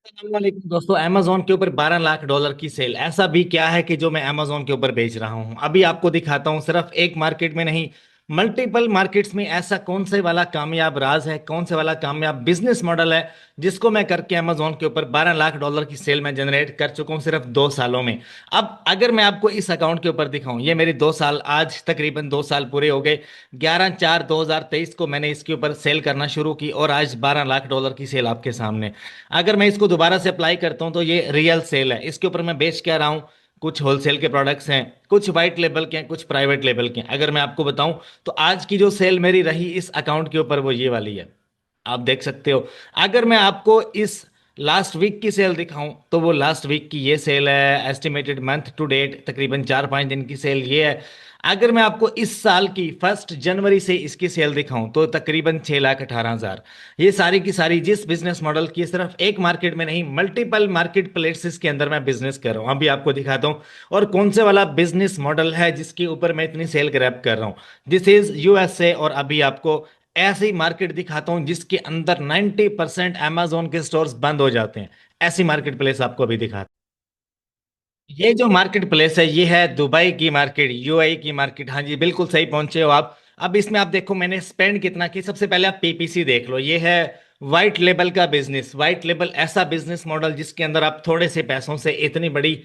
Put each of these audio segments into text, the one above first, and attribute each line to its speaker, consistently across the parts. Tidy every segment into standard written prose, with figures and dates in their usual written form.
Speaker 1: अस्सलामुअलैकुम दोस्तों, अमेजोन के ऊपर 12 लाख डॉलर की सेल। ऐसा भी क्या है कि जो मैं अमेजोन के ऊपर बेच रहा हूं? अभी आपको दिखाता हूं। सिर्फ एक मार्केट में नहीं, मल्टीपल मार्केट्स में ऐसा कौन से वाला कामयाब राज है, कौन से वाला कामयाब बिजनेस मॉडल है जिसको मैं करके अमेजोन के ऊपर 12 लाख डॉलर की सेल में जनरेट कर चुका हूं सिर्फ 2 सालों में। अब अगर मैं आपको इस अकाउंट के ऊपर दिखाऊं, ये मेरी 2 साल, आज तकरीबन 2 साल पूरे हो गए। 11/4/2023 को मैंने इसके ऊपर सेल करना शुरू की और आज 12 लाख डॉलर की सेल आपके सामने। अगर मैं इसको दोबारा से अप्लाई करता हूं तो ये रियल सेल है। इसके ऊपर मैं बेच क्या रहा हूं? कुछ होलसेल के प्रोडक्ट्स हैं, कुछ वाइट लेबल के हैं, कुछ प्राइवेट लेबल के हैं। अगर मैं आपको बताऊं तो आज की जो सेल मेरी रही इस अकाउंट के ऊपर वो ये वाली है। आप देख सकते हो। अगर मैं आपको इस लास्ट वीक की सेल दिखाऊं तो वो लास्ट वीक की ये सेल है। एस्टिमेटेड मंथ टू डेट तकरीबन 4-5 दिन की सेल ये है। अगर मैं आपको इस साल की 1 जनवरी से इसकी सेल दिखाऊं तो तकरीबन 6,18,000। ये सारी की सारी जिस बिजनेस मॉडल की, सिर्फ एक मार्केट में नहीं, मल्टीपल मार्केट प्लेसेस के अंदर मैं बिजनेस कर रहा हूं। अभी आपको दिखाता हूं और कौन से वाला बिजनेस मॉडल है जिसके ऊपर मैं इतनी सेल ग्रैब कर रहा हूं। This is USA. और अभी आपको ऐसी मार्केट दिखाता हूं जिसके अंदर 90% अमेजोन के स्टोर्स बंद हो जाते हैं। ऐसी मार्केट प्लेस आपको अभी दिखाता हूं। ये जो मार्केट प्लेस है ये है दुबई की मार्केट, यूएई की मार्केट। हाँ जी, बिल्कुल सही पहुंचे हो आप। अब इसमें आप देखो मैंने स्पेंड कितना की। सबसे पहले आप पीपीसी देख लो। ये है व्हाइट लेबल का बिजनेस। व्हाइट लेबल ऐसा बिजनेस मॉडल जिसके अंदर आप थोड़े से पैसों से इतनी बड़ी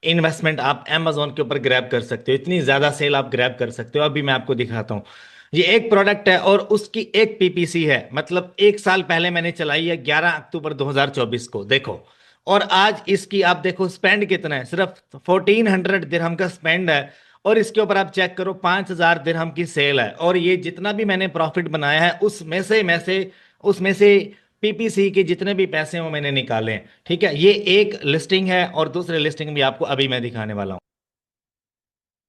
Speaker 1: इन्वेस्टमेंट आप Amazon के ऊपर ग्रैब कर सकते हो, इतनी ज्यादा सेल आप ग्रैब कर सकते हो। अभी मैं आपको दिखाता हूँ। ये एक प्रोडक्ट है और उसकी एक पीपीसी है, मतलब 1 साल पहले मैंने चलाई है, 11 अक्टूबर 2024 को देखो। और आज इसकी आप देखो स्पेंड कितना है, सिर्फ 1400 दिरहम का स्पेंड है। और इसके ऊपर आप चेक करो 5,000 दिरहम की सेल है। और ये जितना भी मैंने प्रॉफिट बनाया है उसमें से पीपीसी के जितने भी पैसे हैं वो मैंने निकाले हैं। ठीक है, ये एक लिस्टिंग है और दूसरी लिस्टिंग भी आपको अभी मैं दिखाने वाला हूँ।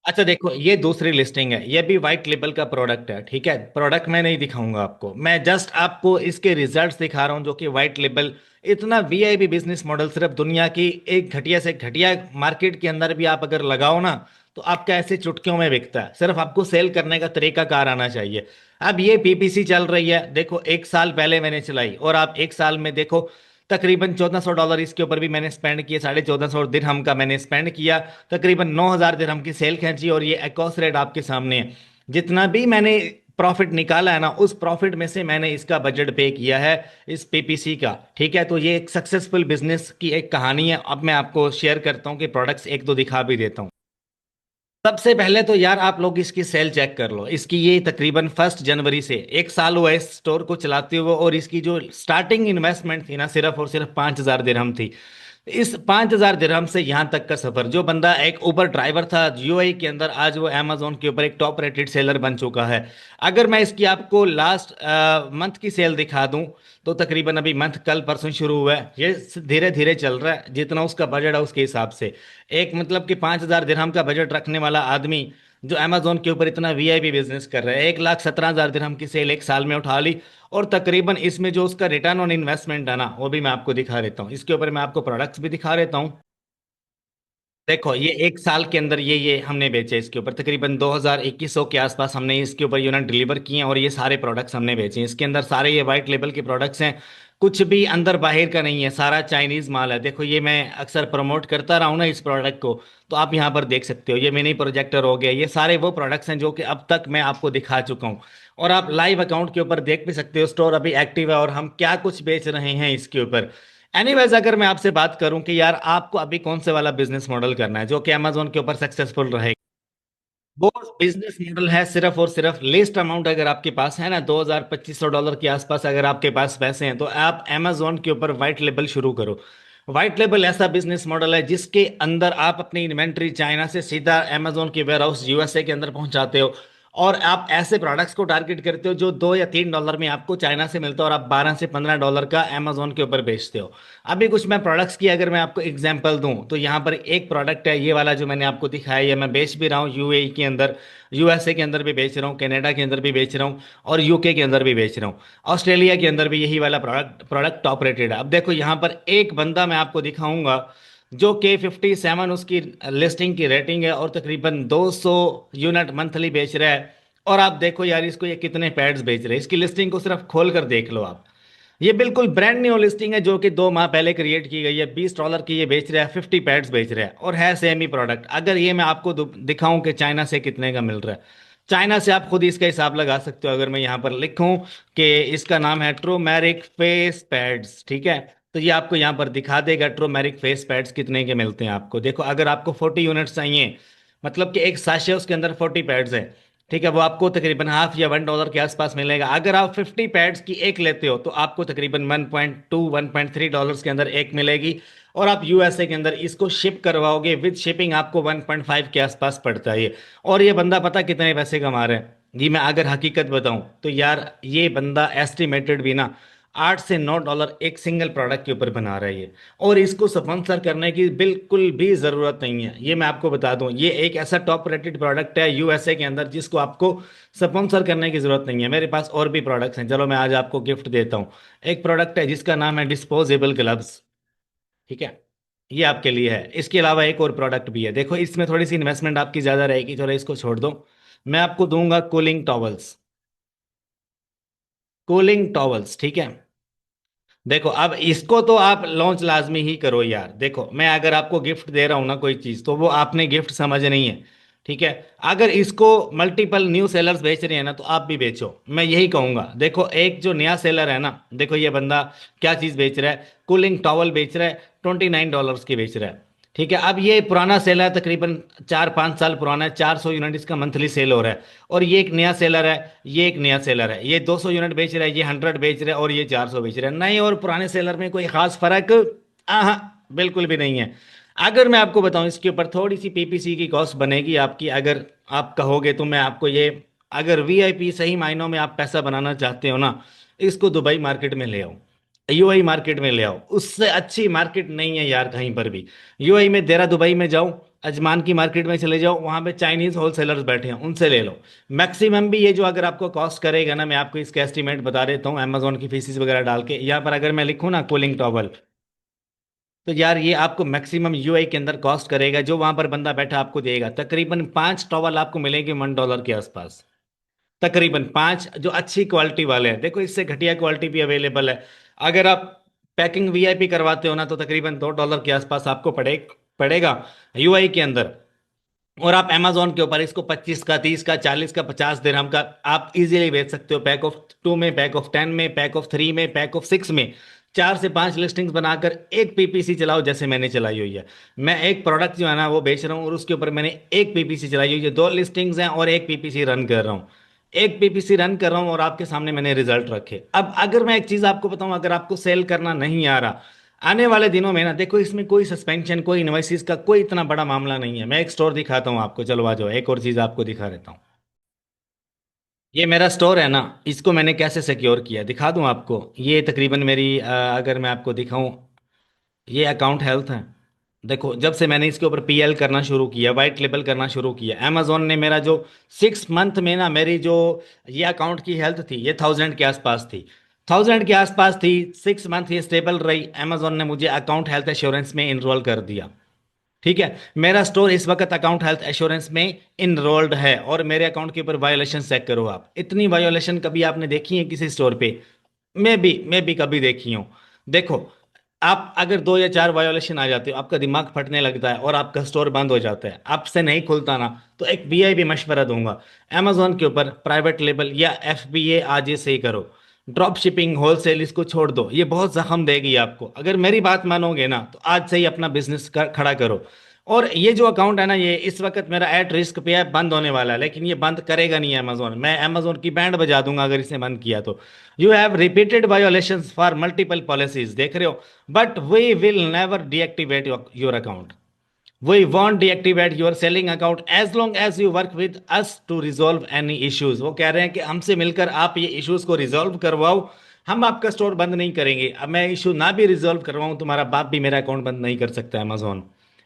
Speaker 1: अच्छा देखो, ये दूसरी लिस्टिंग है। ये भी व्हाइट लेबल का प्रोडक्ट है। ठीक है, प्रोडक्ट मैं नहीं दिखाऊंगा आपको, मैं जस्ट आपको इसके रिजल्ट्स दिखा रहा हूँ जो कि व्हाइट लेबल इतना वीआईपी बिजनेस मॉडल सिर्फ दुनिया की एक घटिया से घटिया मार्केट के अंदर भी आप अगर लगाओ ना तो आपका ऐसे चुटकियों में बिकता है। सिर्फ आपको सेल करने का तरीका कार आना चाहिए। अब ये पीपीसी चल रही है, देखो 1 साल पहले मैंने चलाई और आप 1 साल में देखो तकरीबन $1,400 इसके ऊपर भी मैंने स्पेंड किए। 1450 दिरहम का मैंने स्पेंड किया। तकरीबन 9,000 दिरहम की सेल खींची और ये एकॉस रेट आपके सामने है। जितना भी मैंने प्रॉफिट निकाला है ना, उस प्रॉफिट में से मैंने इसका बजट पे किया है इस पीपीसी का। ठीक है, तो ये एक सक्सेसफुल बिजनेस की एक कहानी है। अब मैं आपको शेयर करता हूँ कि प्रोडक्ट्स एक दो दिखा भी देता हूँ। सबसे पहले तो यार आप लोग इसकी सेल चेक कर लो। इसकी ये तकरीबन 1 जनवरी से 1 साल हुआ है इस स्टोर को चलाते हुए और इसकी जो स्टार्टिंग इन्वेस्टमेंट थी ना सिर्फ और सिर्फ 5,000 दिरहम थी। इस 5,000 दिरहम से यहाँ तक का सफर, जो बंदा एक उबर ड्राइवर था यूएई के अंदर, आज वो अमेजोन के ऊपर एक टॉप रेटेड सेलर बन चुका है। अगर मैं इसकी आपको लास्ट मंथ की सेल दिखा दूं तो तकरीबन अभी मंथ कल परसों शुरू हुआ है, ये धीरे धीरे चल रहा है जितना उसका बजट है उसके हिसाब से। एक मतलब कि 5,000 दिरहम का बजट रखने वाला आदमी जो अमेजोन के ऊपर इतना वीआईपी बिजनेस कर रहा है, 1,17,000 दिरहम की सेल 1 साल में उठा ली। और तकरीबन इसमें जो उसका रिटर्न ऑन इन्वेस्टमेंट है ना वो भी मैं आपको दिखा देता हूँ। इसके ऊपर मैं आपको प्रोडक्ट्स भी दिखा देता हूँ। देखो ये 1 साल के अंदर ये हमने बेचे इसके ऊपर तकरीबन 2,2100 के आसपास हमने इसके ऊपर यूनिट डिलीवर किए हैं और ये सारे प्रोडक्ट्स हमने बेचे हैं। इसके अंदर सारे ये वाइट लेबल के प्रोडक्ट्स हैं, कुछ भी अंदर बाहर का नहीं है, सारा चाइनीज माल है। देखो ये मैं अक्सर प्रमोट करता रहा हूँ ना इस प्रोडक्ट को, तो आप यहाँ पर देख सकते हो। ये मिनी प्रोजेक्टर हो गया, ये सारे वो प्रोडक्ट्स हैं जो कि अब तक मैं आपको दिखा चुका हूँ। और आप लाइव अकाउंट के ऊपर देख भी सकते हो, स्टोर अभी एक्टिव है और हम क्या कुछ बेच रहे हैं इसके ऊपर। एनीवेज, अगर मैं आपसे बात करूं कि यार आपको अभी कौन से वाला बिजनेस मॉडल करना है जो कि अमेजोन के ऊपर सक्सेसफुल रहेगा, वो बिजनेस मॉडल है सिर्फ और सिर्फ लिस्ट अमाउंट अगर आपके पास है ना, 2,000-2,500 डॉलर के आसपास अगर आपके पास पैसे हैं तो आप अमेजोन के ऊपर व्हाइट लेबल शुरू करो। व्हाइट लेबल ऐसा बिजनेस मॉडल है जिसके अंदर आप अपनी इन्वेंट्री चाइना से सीधा अमेजोन के वेयर हाउस यूएसए के अंदर पहुंचाते हो। और आप ऐसे प्रोडक्ट्स को टारगेट करते हो जो $2 या $3 में आपको चाइना से मिलता है और आप $12 से $15 का अमेजोन के ऊपर बेचते हो। अभी कुछ मैं प्रोडक्ट्स की अगर मैं आपको एग्जांपल दूं तो यहाँ पर एक प्रोडक्ट है ये वाला जो मैंने आपको दिखाया, ये मैं बेच भी रहा हूँ यूएई के अंदर, यूएसए के अंदर भी बेच रहा हूँ, कनाडा के अंदर भी बेच रहा हूँ और यूके के अंदर भी बेच रहा हूँ। ऑस्ट्रेलिया के अंदर भी यही वाला प्रोडक्ट प्रोडक्ट टॉप रेटेड है। अब देखो यहाँ पर एक बंदा मैं आपको दिखाऊंगा जो के 57 उसकी लिस्टिंग की रेटिंग है और तकरीबन 200 यूनिट मंथली बेच रहा है। और आप देखो यार इसको ये कितने पैड्स बेच रहे हैं, इसकी लिस्टिंग को सिर्फ खोल कर देख लो आप। ये बिल्कुल ब्रांड न्यू लिस्टिंग है जो कि 2 माह पहले क्रिएट की गई है। $20 की ये बेच रहा है, 50 पैड्स बेच रहा है और है सेम ही प्रोडक्ट। अगर ये मैं आपको दिखाऊं कि चाइना से कितने का मिल रहा है, चाइना से आप खुद इसका हिसाब लगा सकते हो। अगर मैं यहाँ पर लिखूं कि इसका नाम है ट्रोमेरिक फेस पैड्स, ठीक है, तो ये आपको यहाँ पर दिखा देगा ट्रोमेरिक फेस पैड्स कितने के मिलते हैं आपको। देखो, अगर आपको 40 यूनिट्स चाहिए, मतलब कि एक साशे उसके अंदर 40 पैड्स है, ठीक है, वो आपको तकरीबन हाफ या $1 के आसपास मिलेगा। अगर आप 50 पैड्स की एक लेते हो तो आपको तकरीबन 1.3 के अंदर एक मिलेगी। और आप यूएसए के अंदर इसको शिप करवाओगे विद शिपिंग, आपको 1.5 के आसपास पड़ता है ये। और ये बंदा पता कितने पैसे कमा रहे हैं जी, मैं अगर हकीकत बताऊं तो यार, ये बंदा एस्टिमेटेड भी ना $8 से $9 एक सिंगल प्रोडक्ट के ऊपर बना रहा है ये। और इसको स्पॉन्सर करने की बिल्कुल भी ज़रूरत नहीं है। ये मैं आपको बता दूं, ये एक ऐसा टॉप रेटेड प्रोडक्ट है यूएसए के अंदर जिसको आपको स्पॉन्सर करने की ज़रूरत नहीं है। मेरे पास और भी प्रोडक्ट्स हैं, चलो मैं आज आपको गिफ्ट देता हूँ। एक प्रोडक्ट है जिसका नाम है डिस्पोजेबल ग्लव्स, ठीक है, ये आपके लिए है। इसके अलावा एक और प्रोडक्ट भी है, देखो इसमें थोड़ी सी इन्वेस्टमेंट आपकी ज़्यादा रहेगी, चलो इसको छोड़ दो। मैं आपको दूंगा कूलिंग टॉवल्स, कूलिंग टॉवल्स, ठीक है। देखो, अब इसको तो आप लॉन्च लाजमी ही करो यार। देखो, मैं अगर आपको गिफ्ट दे रहा हूं ना कोई चीज, तो वो आपने गिफ्ट समझनी है, ठीक है। अगर इसको मल्टीपल न्यू सेलर्स बेच रहे हैं ना, तो आप भी बेचो, मैं यही कहूंगा। देखो, एक जो नया सेलर है ना, देखो ये बंदा क्या चीज बेच रहा है, कूलिंग टॉवल बेच रहा है, $29 की बेच रहा है, ठीक है। अब ये पुराना सेलर है, तकरीबन 4-5 साल पुराना है, 400 यूनिट इसका मंथली सेल हो रहा है। और ये एक नया सेलर है, ये एक नया सेलर है, ये 200 यूनिट बेच रहा है, ये 100 बेच रहा है, और ये 400 बेच रहा है। नए और पुराने सेलर में कोई खास फर्क हाँ बिल्कुल भी नहीं है। अगर मैं आपको बताऊं, इसके ऊपर थोड़ी सी पीपीसी की कॉस्ट बनेगी आपकी, अगर आप कहोगे तो मैं आपको ये, अगर वीआईपी सही मायनों में आप पैसा बनाना चाहते हो ना, इसको दुबई मार्केट में ले आओ, यूएई मार्केट में ले आओ। उससे अच्छी मार्केट नहीं है यार कहीं पर भी। यूएई में देरा दुबई में जाओ, अजमान की मार्केट में चले जाओ, वहां पे चाइनीज होलसेलर्स बैठे हैं, उनसे ले लो। मैक्सिमम भी ये जो अगर आपको कॉस्ट करेगा ना, मैं आपको इसका एस्टीमेट बता देता हूँ अमेजोन की फीसिस वगैरह डाल के। यहाँ पर अगर मैं लिखूँ ना कूलिंग टॉवल, तो यार ये आपको मैक्सिमम यूएई के अंदर कॉस्ट करेगा, जो वहां पर बंदा बैठा आपको देगा, तकरीबन 5 टॉवल आपको मिलेंगे $1 के आसपास। तकरीबन 5, जो अच्छी क्वालिटी वाले हैं। देखो, इससे घटिया क्वालिटी भी अवेलेबल है। अगर आप पैकिंग वीआईपी करवाते हो ना, तो तकरीबन $2 के आसपास आपको पड़ेगा यूआई के अंदर। और आप अमेजोन के ऊपर इसको 25 का, 30 का, 40 का, 50 दिरहम का आप इजीली बेच सकते हो। पैक ऑफ 2 में, पैक ऑफ 10 में, पैक ऑफ 3 में, पैक ऑफ 6 में, 4 से 5 लिस्टिंग्स बनाकर एक पीपीसी चलाओ, जैसे मैंने चलाई हुई है। मैं एक प्रोडक्ट जो है ना वो बेच रहा हूँ, और उसके ऊपर मैंने एक पीपीसी चलाई हुई है। 2 लिस्टिंग्स हैं और एक पीपीसी रन कर रहा हूँ, एक पीपीसी रन कर रहा हूँ, और आपके सामने मैंने रिजल्ट रखे। अब अगर मैं एक चीज आपको बताऊं, अगर आपको सेल करना नहीं आ रहा, आने वाले दिनों में ना, देखो इसमें कोई सस्पेंशन, कोई इनवॉइसिस का कोई इतना बड़ा मामला नहीं है। मैं एक स्टोर दिखाता हूँ आपको, चलो आ जाओ, एक और चीज आपको दिखा देता हूँ। ये मेरा स्टोर है ना, इसको मैंने कैसे सिक्योर किया दिखा दूं आपको। ये तकरीबन मेरी अगर मैं आपको दिखाऊं, ये अकाउंट हेल्थ है। देखो, जब से मैंने इसके ऊपर पीएल करना शुरू किया, वाइट लेबल करना शुरू किया, अमेजोन ने मेरा जो 6 मंथ में ना, मेरी जो ये अकाउंट की हेल्थ थी, ये 1000 के आसपास थी, 1000 के आसपास थी। 6 मंथ ये स्टेबल रही, अमेजोन ने मुझे अकाउंट हेल्थ एश्योरेंस में इनरोल कर दिया, ठीक है। मेरा स्टोर इस वक्त अकाउंट हेल्थ एश्योरेंस में इनरोल्ड है, और मेरे अकाउंट के ऊपर वायोलेशन चेक करो आप, इतनी वायोलेशन कभी आपने देखी है किसी स्टोर पे? मैं भी कभी देखी हूँ। देखो, आप अगर 2 या 4 वायोलेशन आ जाते हो, आपका दिमाग फटने लगता है और आपका स्टोर बंद हो जाता है, आपसे नहीं खुलता ना, तो एक वीआईपी मशवरा दूंगा, अमेजोन के ऊपर प्राइवेट लेबल या एफबीए आज से ही करो। ड्रॉप शिपिंग, होलसेल, इसको छोड़ दो, ये बहुत जख्म देगी आपको। अगर मेरी बात मानोगे ना, तो आज से ही अपना बिजनेस खड़ा करो। और ये जो अकाउंट है ना, ये इस वक्त मेरा एट रिस्क पे है, बंद होने वाला है, लेकिन ये बंद करेगा नहीं अमेजोन। मैं अमेजोन की बैंड बजा दूंगा अगर इसने बंद किया तो। You have repeated violations for multiple policies, देख रहे हो, but we will never deactivate your account. We won't deactivate your selling account as long as you work with us to resolve any issues. वो कह रहे हैं कि हमसे मिलकर आप ये इश्यूज को रिजॉल्व करवाओ, हम आपका स्टोर बंद नहीं करेंगे। अब मैं इशू ना भी रिजॉल्व करवाऊं, तुम्हारा बाप भी मेरा अकाउंट बंद नहीं कर सकता अमेजोन।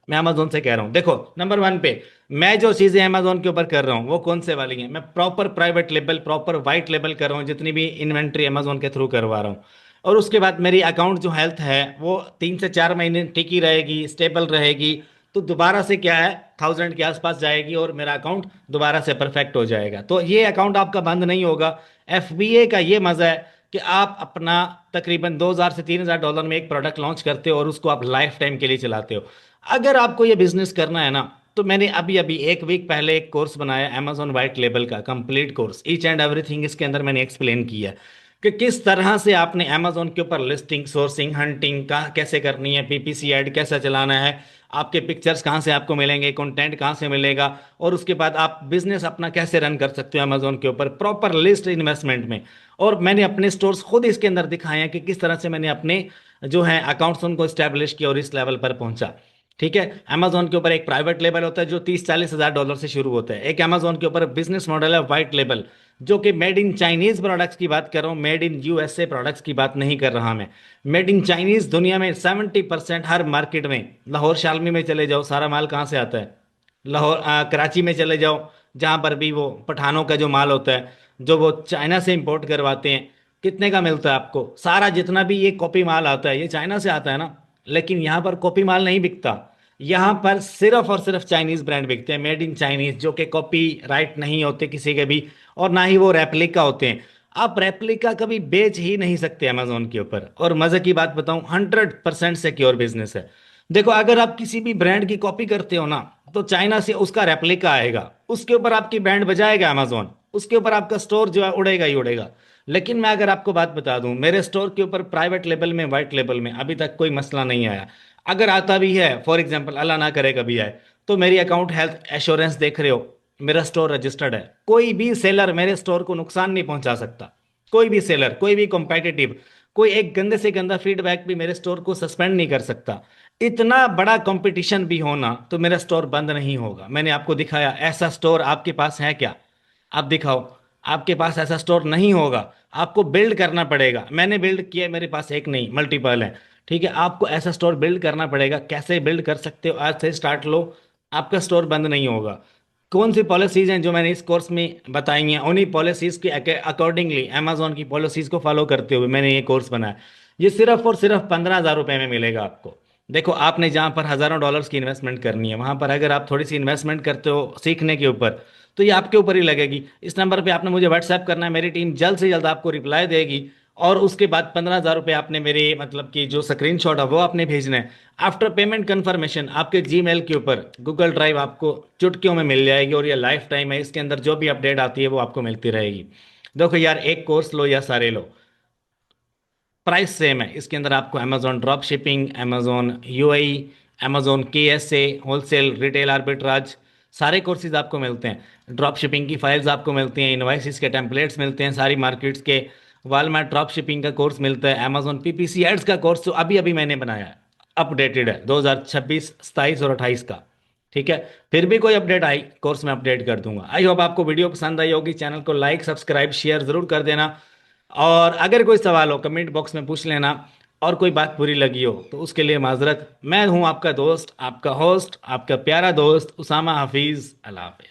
Speaker 1: मैं अमेजोन से कह रहा हूं, देखो नंबर 1 पे मैं जो चीजें अमेजोन के ऊपर कर रहा हूं वो कौन से वाली हैं, मैं proper private label, proper white label कर रहा हूं, जितनी भी इन्वेंट्री अमेजोन के थ्रू करवा रहा हूं। और उसके बाद मेरी अकाउंट जो हेल्थ है वो 3 से 4 महीने टिकी रहेगी, स्टेबल रहेगी। तो दोबारा से क्या है, 1000 के आसपास जाएगी और मेरा अकाउंट दोबारा से परफेक्ट हो जाएगा। तो ये अकाउंट आपका बंद नहीं होगा। एफबीए का ये मजा है कि आप अपना तकरीबन 2000 से 3000 डॉलर में एक प्रोडक्ट लॉन्च करते हो और उसको आप लाइफ टाइम के लिए चलाते हो। अगर आपको ये बिजनेस करना है ना, तो मैंने अभी अभी एक वीक पहले एक कोर्स बनाया अमेजोन वाइट लेबल का, complete course, each and everything इसके अंदर मैंने एक्सप्लेन किया है कि किस तरह से आपने अमेजोन के ऊपर लिस्टिंग, सोर्सिंग, हंटिंग का कैसे करनी है, पीपीसी ऐड कैसे चलाना है, आपके पिक्चर्स कहाँ से आपको मिलेंगे, कंटेंट कहाँ से मिलेगा, और उसके बाद आप बिजनेस अपना कैसे रन कर सकते हो अमेजोन के ऊपर प्रॉपर लिस्ट इन्वेस्टमेंट में। और मैंने अपने स्टोर्स खुद इसके अंदर दिखाए हैं कि किस तरह से मैंने अपने जो है अकाउंट्स उनको स्टैब्लिश किया और इस लेवल पर पहुंचा। ठीक है, अमेजोन के ऊपर एक प्राइवेट लेबल होता है जो 30-40 हज़ार डॉलर से शुरू होता है। एक अमेजोन के ऊपर बिजनेस मॉडल है वाइट लेबल, जो कि मेड इन चाइनीज प्रोडक्ट्स की बात कर रहा हूँ, मेड इन यूएसए प्रोडक्ट्स की बात नहीं कर रहा मैं। मेड इन चाइनीज दुनिया में 70% हर मार्केट में, लाहौर शालमी में चले जाओ, सारा माल कहाँ से आता है? लाहौर कराची में चले जाओ, जहाँ पर भी वो पठानों का जो माल होता है, जो वो चाइना से इंपोर्ट करवाते हैं, कितने का मिलता है आपको? सारा जितना भी ये कॉपी माल आता है ये चाइना से आता है ना। लेकिन यहाँ पर कॉपी माल नहीं बिकता, यहाँ पर सिर्फ और सिर्फ चाइनीज ब्रांड बिकते हैं, मेड इन चाइनीज, जो कि कॉपी राइट नहीं होते किसी के भी, और ना ही वो रेप्लिका होते हैं। आप रेप्लिका कभी बेच ही नहीं सकते अमेजोन के ऊपर। और मजे की बात बताऊं, 100% सिक्योर बिजनेस है। देखो, अगर आप किसी भी ब्रांड की कॉपी करते हो ना, तो चाइना से उसका रेप्लिका आएगा, उसके ऊपर आपकी बैंड बजाएगा अमेजोन, उसके ऊपर आपका स्टोर जो है उड़ेगा ही उड़ेगा। लेकिन मैं अगर आपको बात बता दूं, मेरे स्टोर के ऊपर प्राइवेट लेबल में, वाइट लेबल में अभी तक कोई मसला नहीं आया। अगर आता भी है, फॉर एग्जाम्पल अल्लाह ना करे कभी आए, तो मेरी अकाउंट हेल्थ एश्योरेंस देख रहे हो, मेरा स्टोर रजिस्टर्ड है, कोई भी सेलर मेरे स्टोर को नुकसान नहीं पहुंचा सकता। कोई भी सेलर, कोई भी कॉम्पिटिटिव, कोई एक गंदे से गंदा फीडबैक भी मेरे स्टोर को सस्पेंड नहीं कर सकता। इतना बड़ा कंपटीशन भी होना तो मेरा स्टोर बंद नहीं होगा। मैंने आपको दिखाया, ऐसा स्टोर आपके पास है क्या? आप दिखाओ। आपके पास ऐसा स्टोर नहीं होगा, आपको बिल्ड करना पड़ेगा। मैंने बिल्ड किया, मेरे पास एक नहीं मल्टीपल है। ठीक है, आपको ऐसा स्टोर बिल्ड करना पड़ेगा। कैसे बिल्ड कर सकते हो? आज से स्टार्ट लो, आपका स्टोर बंद नहीं होगा। कौन सी पॉलिसीज हैं जो मैंने इस कोर्स में बताई हैं, उन्हीं पॉलिसीज के अकॉर्डिंगली, अमेजोन की पॉलिसीज को फॉलो करते हुए मैंने ये कोर्स बनाया। ये सिर्फ और सिर्फ 15,000 रुपये में मिलेगा आपको। देखो, आपने जहाँ पर हज़ारों डॉलर्स की इन्वेस्टमेंट करनी है, वहाँ पर अगर आप थोड़ी सी इन्वेस्टमेंट करते हो सीखने के ऊपर, तो ये आपके ऊपर ही लगेगी। इस नंबर पे आपने मुझे व्हाट्सएप करना है, मेरी टीम जल्द से जल्द आपको रिप्लाई देगी। और उसके बाद 15,000 रुपये आपने मेरे मतलब कि जो स्क्रीनशॉट है वो आपने भेजना है। आफ्टर पेमेंट कंफर्मेशन आपके जीमेल के ऊपर गूगल ड्राइव आपको चुटकियों में मिल जाएगी, और ये लाइफ टाइम है, इसके अंदर जो भी अपडेट आती है वो आपको मिलती रहेगी। देखो यार, एक कोर्स लो या सारे लो, प्राइस सेम है। इसके अंदर आपको Amazon drop shipping, Amazon UAE, Amazon KSA, wholesale retail arbitrage, सारे कोर्सेज आपको मिलते हैं। ड्रॉप शिपिंग की फाइल्स आपको मिलती हैं, इनवाइसिस के टेम्पलेट्स मिलते हैं सारी मार्केट्स के। वालमार्ट ड्रॉप शिपिंग का कोर्स मिलता है, अमेजोन पीपीसी एड्स का कोर्स जो अभी अभी मैंने बनाया है, अपडेटेड है 2026, 27 और 28 का। ठीक है, फिर भी कोई अपडेट आई कोर्स में अपडेट कर दूंगा। आई होप आपको वीडियो पसंद आई होगी। चैनल को लाइक, सब्सक्राइब, शेयर जरूर कर देना। और अगर कोई सवाल हो कमेंट बॉक्स में पूछ लेना। और कोई बात बुरी लगी हो तो उसके लिए माजरत। मैं हूं आपका दोस्त, आपका होस्ट, आपका प्यारा दोस्त उसामा हाफिज। अल्लाह हाफिज।